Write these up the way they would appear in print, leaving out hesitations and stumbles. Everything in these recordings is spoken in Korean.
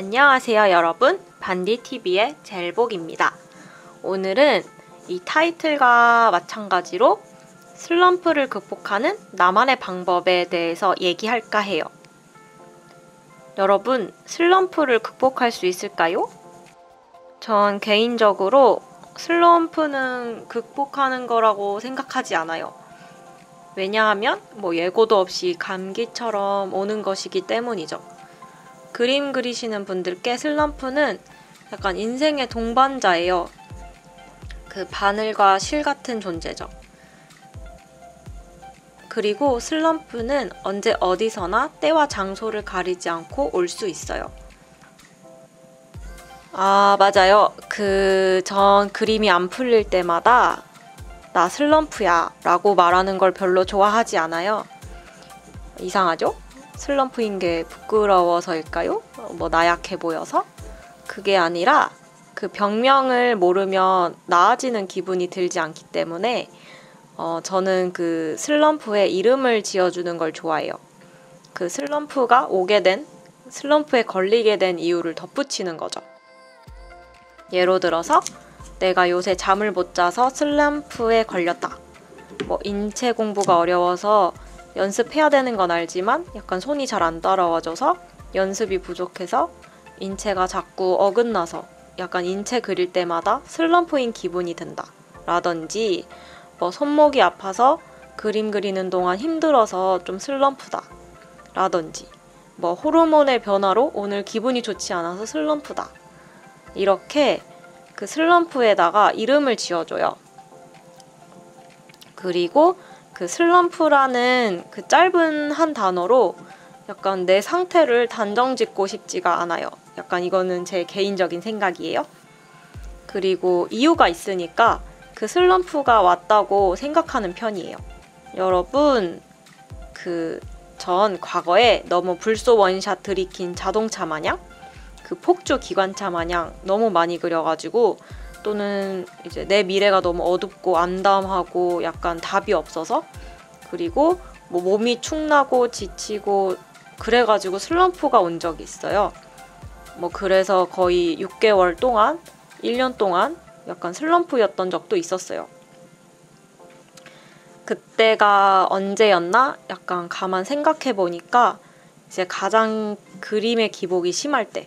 안녕하세요 여러분, 반디TV의 젤복입니다. 오늘은 이 타이틀과 마찬가지로 슬럼프를 극복하는 나만의 방법에 대해서 얘기할까 해요. 여러분, 슬럼프를 극복할 수 있을까요? 전 개인적으로 슬럼프는 극복하는 거라고 생각하지 않아요. 왜냐하면 예고도 없이 감기처럼 오는 것이기 때문이죠. 그림 그리시는 분들께 슬럼프는 약간 인생의 동반자예요. 그 바늘과 실 같은 존재죠. 그리고 슬럼프는 언제 어디서나 때와 장소를 가리지 않고 올 수 있어요. 아, 맞아요. 전 그림이 안 풀릴 때마다 나 슬럼프야 라고 말하는 걸 별로 좋아하지 않아요. 이상하죠? 슬럼프인 게 부끄러워서일까요? 나약해 보여서? 그게 아니라 그 병명을 모르면 나아지는 기분이 들지 않기 때문에 저는 그 슬럼프에 이름을 지어주는 걸 좋아해요. 그 슬럼프가 슬럼프에 걸리게 된 이유를 덧붙이는 거죠. 예로 들어서 내가 요새 잠을 못 자서 슬럼프에 걸렸다. 인체 공부가 어려워서 연습해야 되는 건 알지만 약간 손이 잘 안 따라와줘서 연습이 부족해서 인체가 자꾸 어긋나서 약간 인체 그릴 때마다 슬럼프인 기분이 든다. 라든지 손목이 아파서 그림 그리는 동안 힘들어서 좀 슬럼프다. 라든지 호르몬의 변화로 오늘 기분이 좋지 않아서 슬럼프다. 이렇게 그 슬럼프에다가 이름을 지어줘요. 그리고 그 슬럼프라는 그 짧은 한 단어로 약간 내 상태를 단정 짓고 싶지가 않아요. 약간 이거는 제 개인적인 생각이에요. 그리고 이유가 있으니까 그 슬럼프가 왔다고 생각하는 편이에요. 여러분, 전 과거에 너무 불소 원샷 들이킨 자동차 마냥 그 폭주 기관차 마냥 너무 많이 그려가지고 또는 이제 내 미래가 너무 어둡고 암담하고 약간 답이 없어서 그리고 몸이 축나고 지치고 그래가지고 슬럼프가 온 적이 있어요. 그래서 거의 6개월 동안 1년 동안 약간 슬럼프였던 적도 있었어요. 그때가 언제였나? 약간 가만 생각해 보니까 이제 가장 그림의 기복이 심할 때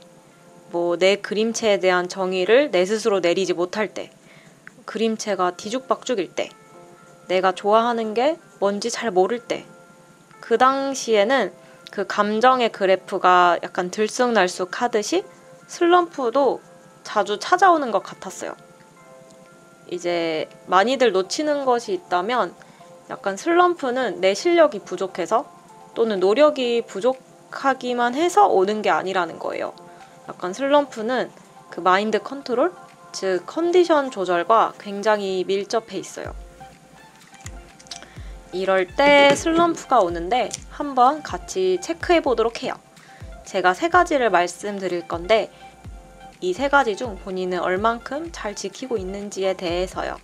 내 그림체에 대한 정의를 내 스스로 내리지 못할 때, 그림체가 뒤죽박죽일 때, 내가 좋아하는 게 뭔지 잘 모를 때, 그 당시에는 그 감정의 그래프가 약간 들쑥날쑥 하듯이 슬럼프도 자주 찾아오는 것 같았어요. 이제 많이들 놓치는 것이 있다면 약간 슬럼프는 내 실력이 부족해서 또는 노력이 부족하기만 해서 오는 게 아니라는 거예요. 약간 슬럼프는 그 마인드 컨트롤, 즉 컨디션 조절과 굉장히 밀접해 있어요. 이럴 때 슬럼프가 오는데 한번 같이 체크해 보도록 해요. 제가 3가지를 말씀드릴 건데 이 3가지 중 본인은 얼만큼 잘 지키고 있는지에 대해서요.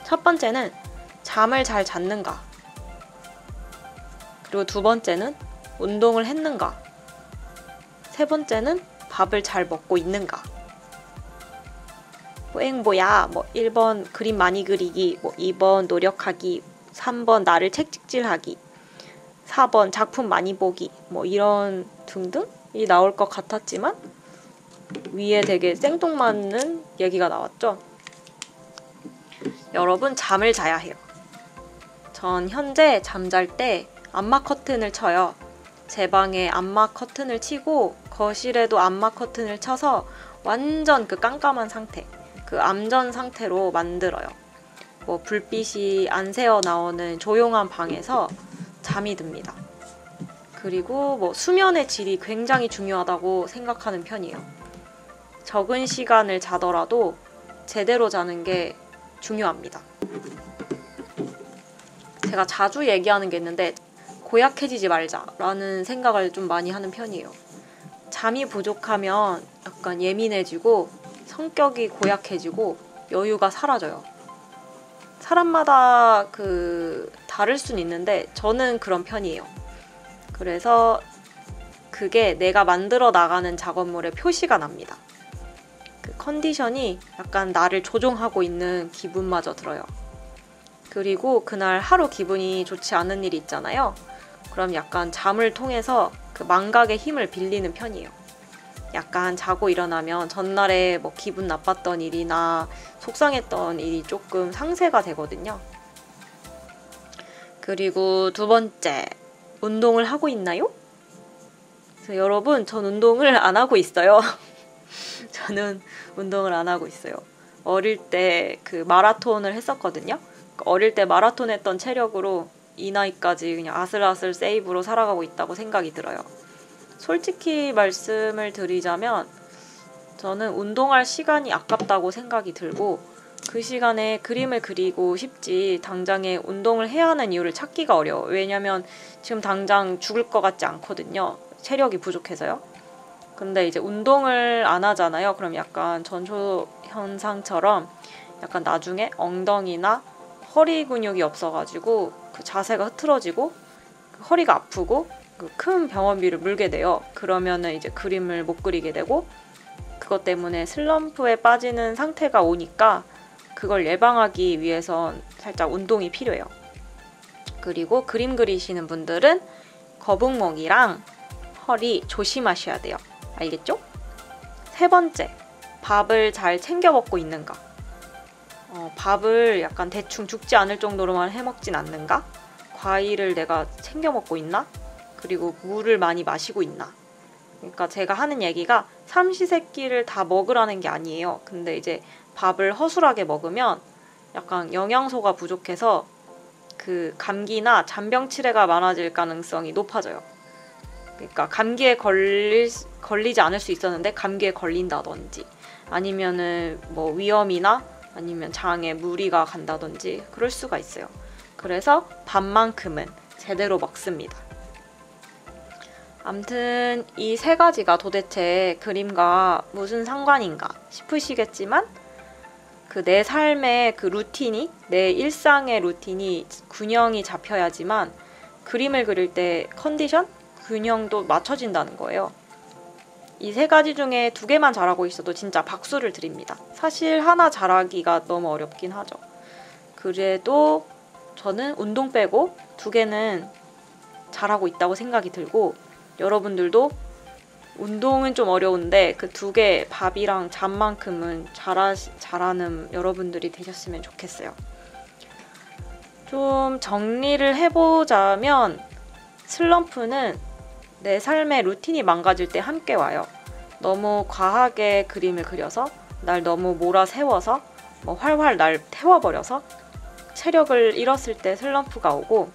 첫 번째는 잠을 잘 잤는가? 그리고 2번째는 운동을 했는가? 3번째는 밥을 잘 먹고 있는가? 뭐야? 1번 그림 많이 그리기, 2번 노력하기, 3번 나를 책찍질하기, 4번 작품 많이 보기, 이런 등등이 나올 것 같았지만 위에 되게 생뚱맞는 얘기가 나왔죠? 여러분, 잠을 자야 해요. 전 현재 잠잘 때 암막 커튼을 쳐요. 제 방에 암막 커튼을 치고 거실에도 암막 커튼을 쳐서 완전 그 깜깜한 상태, 그 암전 상태로 만들어요. 불빛이 안 새어 나오는 조용한 방에서 잠이 듭니다. 그리고 수면의 질이 굉장히 중요하다고 생각하는 편이에요. 적은 시간을 자더라도 제대로 자는 게 중요합니다. 제가 자주 얘기하는 게 있는데 고약해지지 말자라는 생각을 좀 많이 하는 편이에요. 잠이 부족하면 약간 예민해지고 성격이 고약해지고 여유가 사라져요. 사람마다 다를 수는 있는데 저는 그런 편이에요. 그래서 그게 내가 만들어 나가는 작업물에 표시가 납니다. 그 컨디션이 약간 나를 조종하고 있는 기분마저 들어요. 그리고 그날 하루 기분이 좋지 않은 일이 있잖아요. 그럼 약간 잠을 통해서 그 망각의 힘을 빌리는 편이에요. 약간 자고 일어나면 전날에 뭐 기분 나빴던 일이나 속상했던 일이 조금 상쇄가 되거든요. 그리고 두 번째, 운동을 하고 있나요? 그래서 여러분, 전 운동을 안 하고 있어요. 저는 운동을 안 하고 있어요. 어릴 때 그 마라톤을 했었거든요. 어릴 때 마라톤 했던 체력으로 이 나이까지 그냥 아슬아슬 세이브로 살아가고 있다고 생각이 들어요. 솔직히 말씀을 드리자면 저는 운동할 시간이 아깝다고 생각이 들고 그 시간에 그림을 그리고 싶지 당장에 운동을 해야 하는 이유를 찾기가 어려워요. 왜냐면 지금 당장 죽을 것 같지 않거든요. 체력이 부족해서요. 근데 이제 운동을 안 하잖아요. 그럼 약간 전초 현상처럼 약간 나중에 엉덩이나 허리 근육이 없어가지고 그 자세가 흐트러지고 허리가 아프고 그 큰 병원비를 물게 돼요. 그러면은 이제 그림을 못 그리게 되고 그것 때문에 슬럼프에 빠지는 상태가 오니까 그걸 예방하기 위해선 살짝 운동이 필요해요. 그리고 그림 그리시는 분들은 거북목이랑 허리 조심하셔야 돼요. 알겠죠? 세 번째, 밥을 잘 챙겨 먹고 있는가? 밥을 약간 대충 죽지 않을 정도로만 해먹진 않는가? 과일을 내가 챙겨 먹고 있나? 그리고 물을 많이 마시고 있나? 그러니까 제가 하는 얘기가 삼시세끼를 다 먹으라는 게 아니에요. 근데 이제 밥을 허술하게 먹으면 약간 영양소가 부족해서 그 감기나 잔병치레가 많아질 가능성이 높아져요. 그러니까 감기에 걸리지 않을 수 있었는데 감기에 걸린다든지 아니면은 뭐 위염이나 아니면 장에 무리가 간다든지 그럴 수가 있어요. 그래서 밥만큼은 제대로 먹습니다. 암튼 이 세 가지가 도대체 그림과 무슨 상관인가 싶으시겠지만 그 내 삶의 그 루틴이, 내 일상의 루틴이 균형이 잡혀야지만 그림을 그릴 때 컨디션, 균형도 맞춰진다는 거예요. 이 세 가지 중에 두 개만 잘하고 있어도 진짜 박수를 드립니다. 사실 하나 잘하기가 너무 어렵긴 하죠. 그래도 저는 운동 빼고 두 개는 잘하고 있다고 생각이 들고 여러분들도 운동은 좀 어려운데 그 두 개 밥이랑 잠만큼은 잘하는 여러분들이 되셨으면 좋겠어요. 좀 정리를 해보자면 슬럼프는 내 삶의 루틴이 망가질 때 함께 와요. 너무 과하게 그림을 그려서 날 너무 몰아세워서 뭐 활활 날 태워버려서 체력을 잃었을 때 슬럼프가 오고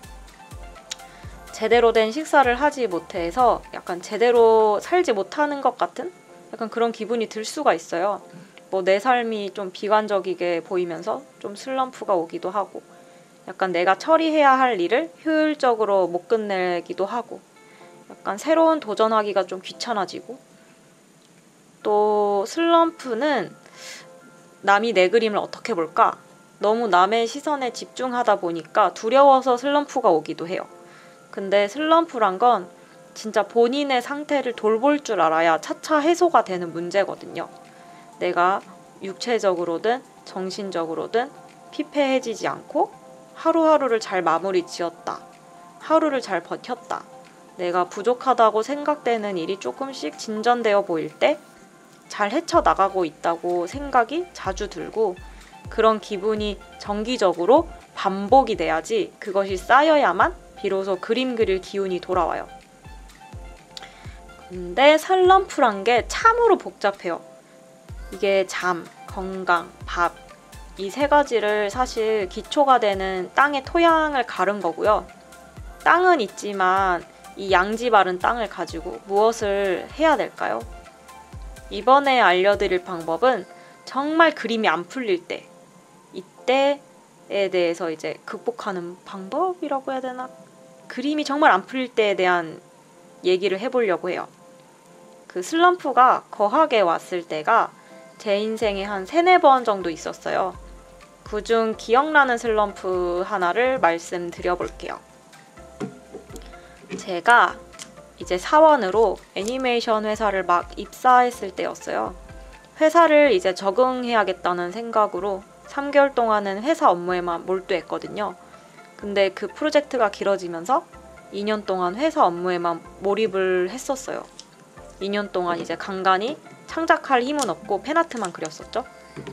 제대로 된 식사를 하지 못해서 약간 제대로 살지 못하는 것 같은 약간 그런 기분이 들 수가 있어요. 뭐 내 삶이 좀 비관적이게 보이면서 좀 슬럼프가 오기도 하고 약간 내가 처리해야 할 일을 효율적으로 못 끝내기도 하고 약간 새로운 도전하기가 좀 귀찮아지고 또 슬럼프는 남이 내 그림을 어떻게 볼까? 너무 남의 시선에 집중하다 보니까 두려워서 슬럼프가 오기도 해요. 근데 슬럼프란 건 진짜 본인의 상태를 돌볼 줄 알아야 차차 해소가 되는 문제거든요. 내가 육체적으로든 정신적으로든 피폐해지지 않고 하루하루를 잘 마무리 지었다. 하루를 잘 버텼다. 내가 부족하다고 생각되는 일이 조금씩 진전되어 보일 때 잘 헤쳐나가고 있다고 생각이 자주 들고 그런 기분이 정기적으로 반복이 돼야지 그것이 쌓여야만 비로소 그림 그릴 기운이 돌아와요. 근데 슬럼프란 게 참으로 복잡해요. 이게 잠, 건강, 밥 이 세 가지를 사실 기초가 되는 땅의 토양을 가른 거고요. 땅은 있지만 이 양지 바른 땅을 가지고 무엇을 해야 될까요? 이번에 알려드릴 방법은 정말 그림이 안 풀릴 때 이때에 대해서 이제 극복하는 방법이라고 해야 되나? 그림이 정말 안 풀릴 때에 대한 얘기를 해보려고 해요. 그 슬럼프가 거하게 왔을 때가 제 인생에 한 3-4번 정도 있었어요. 그중 기억나는 슬럼프 하나를 말씀드려 볼게요. 제가 이제 사원으로 애니메이션 회사를 막 입사했을 때였어요. 회사를 이제 적응해야겠다는 생각으로 3개월 동안은 회사 업무에만 몰두했거든요. 근데 그 프로젝트가 길어지면서 2년 동안 회사 업무에만 몰입을 했었어요. 2년 동안 이제 간간히 창작할 힘은 없고 팬아트만 그렸었죠.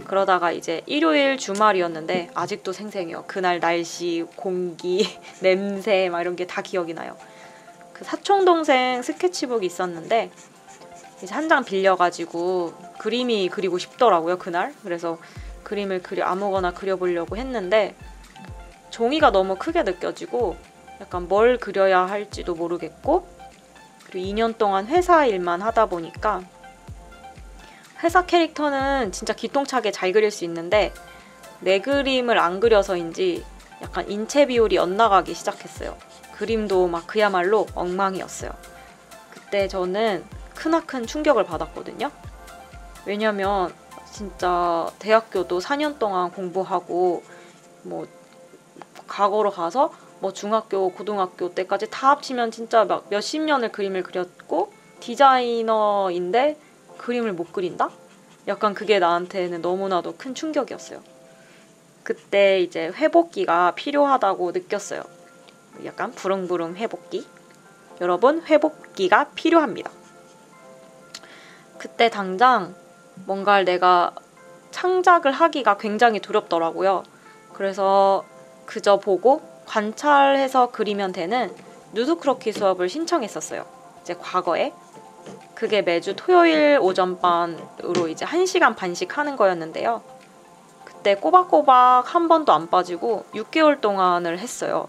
그러다가 이제 일요일 주말이었는데 아직도 생생해요. 그날 날씨, 공기, 냄새 막 이런 게 다 기억이 나요. 그 사촌동생 스케치북이 있었는데 이제 한 장 빌려가지고 그림이 그리고 싶더라고요, 그날. 그래서 그림을 아무거나 그려보려고 했는데 종이가 너무 크게 느껴지고 약간 뭘 그려야 할지도 모르겠고, 그리고 2년 동안 회사 일만 하다 보니까 회사 캐릭터는 진짜 기똥차게 잘 그릴 수 있는데 내 그림을 안 그려서인지 약간 인체 비율이 엇나가기 시작했어요. 그림도 막 그야말로 엉망이었어요. 그때 저는 크나큰 충격을 받았거든요. 왜냐면 진짜 대학교도 4년 동안 공부하고 뭐 과거로 가서 뭐 중학교, 고등학교 때까지 다 합치면 진짜 막 몇십 년을 그림을 그렸고 디자이너인데 그림을 못 그린다? 약간 그게 나한테는 너무나도 큰 충격이었어요. 그때 이제 회복기가 필요하다고 느꼈어요. 약간 부릉부릉 회복기. 여러분, 회복기가 필요합니다. 그때 당장 뭔가를 내가 창작을 하기가 굉장히 두렵더라고요. 그래서 그저 보고 관찰해서 그리면 되는 누드크로키 수업을 신청했었어요. 이제 과거에. 그게 매주 토요일 오전반으로 이제 1시간 반씩 하는 거였는데요. 그때 꼬박꼬박 한 번도 안 빠지고 6개월 동안을 했어요.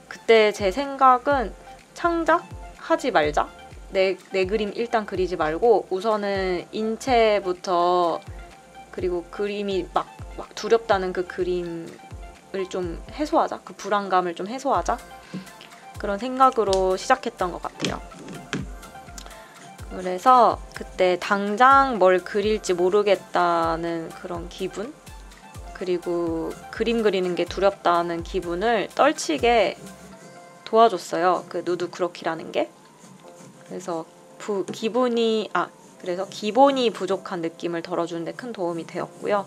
그때 제 생각은 창작하지 말자. 내 그림 일단 그리지 말고 우선은 인체부터, 그리고 그림이 막 두렵다는 그 그림을 좀 해소하자. 그 불안감을 좀 해소하자. 그런 생각으로 시작했던 것 같아요. 그래서 그때 당장 뭘 그릴지 모르겠다는 그런 기분, 그리고 그림 그리는 게 두렵다는 기분을 떨치게 도와줬어요. 그 누드크로키라는 게. 그래서 기본이 부족한 느낌을 덜어주는 데 큰 도움이 되었고요.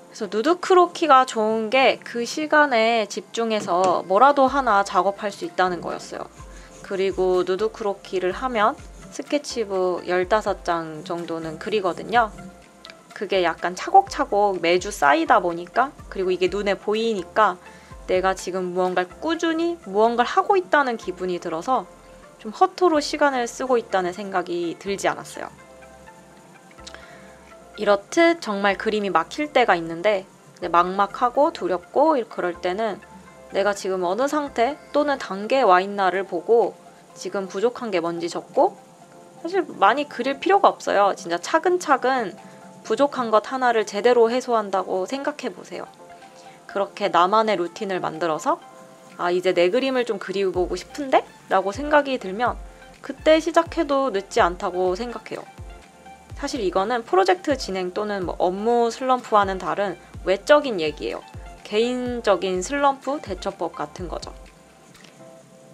그래서 누드크로키가 좋은 게 그 시간에 집중해서 뭐라도 하나 작업할 수 있다는 거였어요. 그리고 누드크로키를 하면 스케치북 15장 정도는 그리거든요. 그게 약간 차곡차곡 매주 쌓이다 보니까, 그리고 이게 눈에 보이니까 내가 지금 무언가를 하고 있다는 기분이 들어서 좀 허투루 시간을 쓰고 있다는 생각이 들지 않았어요. 이렇듯 정말 그림이 막힐 때가 있는데 막막하고 두렵고 그럴 때는 내가 지금 어느 상태 또는 단계에 와 있나를 보고 지금 부족한 게 뭔지 적고, 사실 많이 그릴 필요가 없어요. 진짜 차근차근 부족한 것 하나를 제대로 해소한다고 생각해 보세요. 그렇게 나만의 루틴을 만들어서 이제 내 그림을 좀 그려보고 싶은데? 라고 생각이 들면 그때 시작해도 늦지 않다고 생각해요. 사실 이거는 프로젝트 진행 또는 업무 슬럼프와는 다른 외적인 얘기예요. 개인적인 슬럼프 대처법 같은 거죠.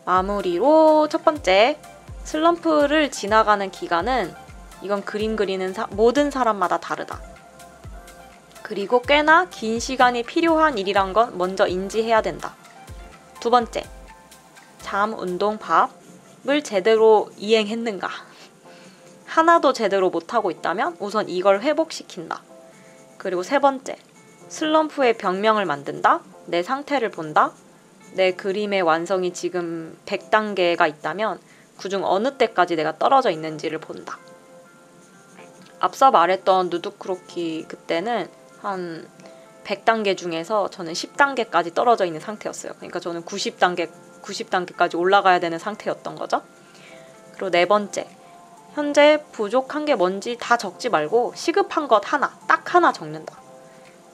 마무리로 첫 번째, 슬럼프를 지나가는 기간은 이건 그림 그리는 모든 사람마다 다르다. 그리고 꽤나 긴 시간이 필요한 일이란 건 먼저 인지해야 된다. 두 번째, 잠, 운동, 밥을 제대로 이행했는가? 하나도 제대로 못하고 있다면 우선 이걸 회복시킨다. 그리고 세 번째, 슬럼프의 병명을 만든다. 내 상태를 본다. 내 그림의 완성이 지금 100단계가 있다면 그중 어느 때까지 내가 떨어져 있는지를 본다. 앞서 말했던 누드크로키 그때는 한 100단계 중에서 저는 10단계까지 떨어져 있는 상태였어요. 그러니까 저는 90단계까지 올라가야 되는 상태였던 거죠. 그리고 네 번째, 현재 부족한 게 뭔지 다 적지 말고 시급한 것 딱 하나 적는다.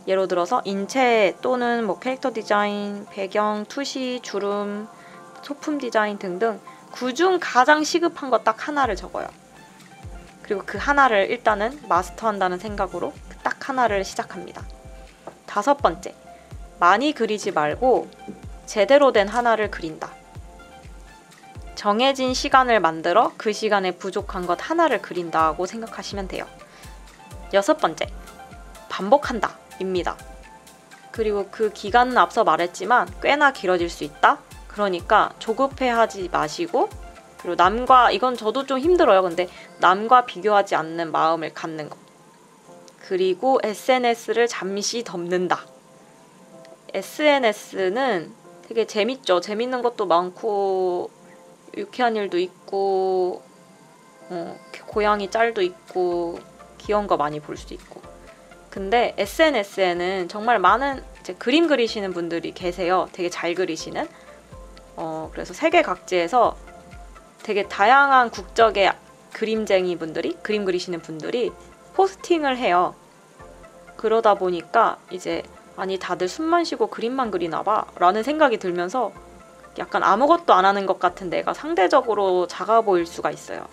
예를 들어서 인체 또는 캐릭터 디자인, 배경, 투시, 주름, 소품 디자인 등등 그중 가장 시급한 것 딱 하나를 적어요. 그리고 그 하나를 일단은 마스터한다는 생각으로 딱 하나를 시작합니다. 다섯 번째, 많이 그리지 말고 제대로 된 하나를 그린다. 정해진 시간을 만들어 그 시간에 부족한 것 하나를 그린다고 생각하시면 돼요. 6번째, 반복한다 입니다. 그리고 그 기간은 앞서 말했지만 꽤나 길어질 수 있다. 그러니까 조급해하지 마시고, 그리고 남과, 이건 저도 좀 힘들어요. 근데 남과 비교하지 않는 마음을 갖는 거. 그리고 SNS를 잠시 덮는다. SNS는 되게 재밌죠. 재밌는 것도 많고 유쾌한 일도 있고 고양이 짤도 있고 귀여운 거 많이 볼 수 있고. 근데 SNS에는 정말 많은 이제 그림 그리시는 분들이 계세요. 되게 잘 그리시는. 그래서 세계 각지에서 되게 다양한 국적의 그림쟁이 분들이, 그림 그리시는 분들이 포스팅을 해요. 그러다 보니까 이제 아니 다들 숨만 쉬고 그림만 그리나 봐 라는 생각이 들면서 약간 아무것도 안 하는 것 같은 내가 상대적으로 작아 보일 수가 있어요.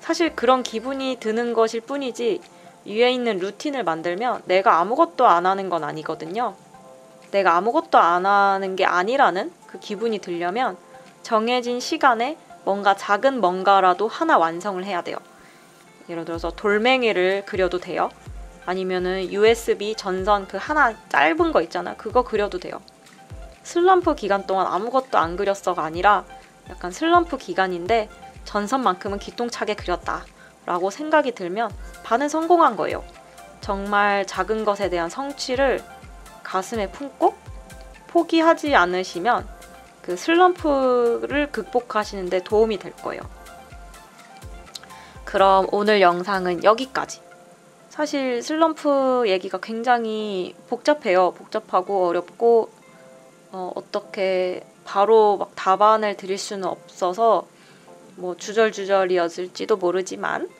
사실 그런 기분이 드는 것일 뿐이지 위에 있는 루틴을 만들면 내가 아무것도 안 하는 건 아니거든요. 내가 아무것도 안 하는 게 아니라는 그 기분이 들려면 정해진 시간에 뭔가 작은 뭔가라도 하나 완성을 해야 돼요. 예를 들어서 돌멩이를 그려도 돼요. 아니면은 USB 전선 그 하나 짧은 거 있잖아. 그거 그려도 돼요. 슬럼프 기간 동안 아무것도 안 그렸어가 아니라 약간 슬럼프 기간인데 전선만큼은 기똥차게 그렸다 라고 생각이 들면 반은 성공한 거예요. 정말 작은 것에 대한 성취를 가슴에 품고 포기하지 않으시면 그 슬럼프를 극복하시는 데 도움이 될 거예요. 그럼 오늘 영상은 여기까지. 사실 슬럼프 얘기가 굉장히 복잡해요. 복잡하고 어렵고 어떻게 바로 막 답안을 드릴 수는 없어서 뭐 주절주절이었을지도 모르지만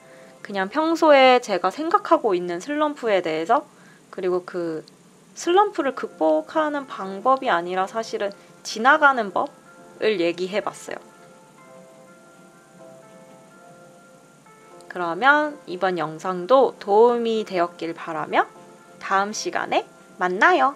그냥 평소에 제가 생각하고 있는 슬럼프에 대해서, 그리고 그 슬럼프를 극복하는 방법이 아니라 사실은 지나가는 법을 얘기해봤어요. 그러면 이번 영상도 도움이 되었길 바라며 다음 시간에 만나요.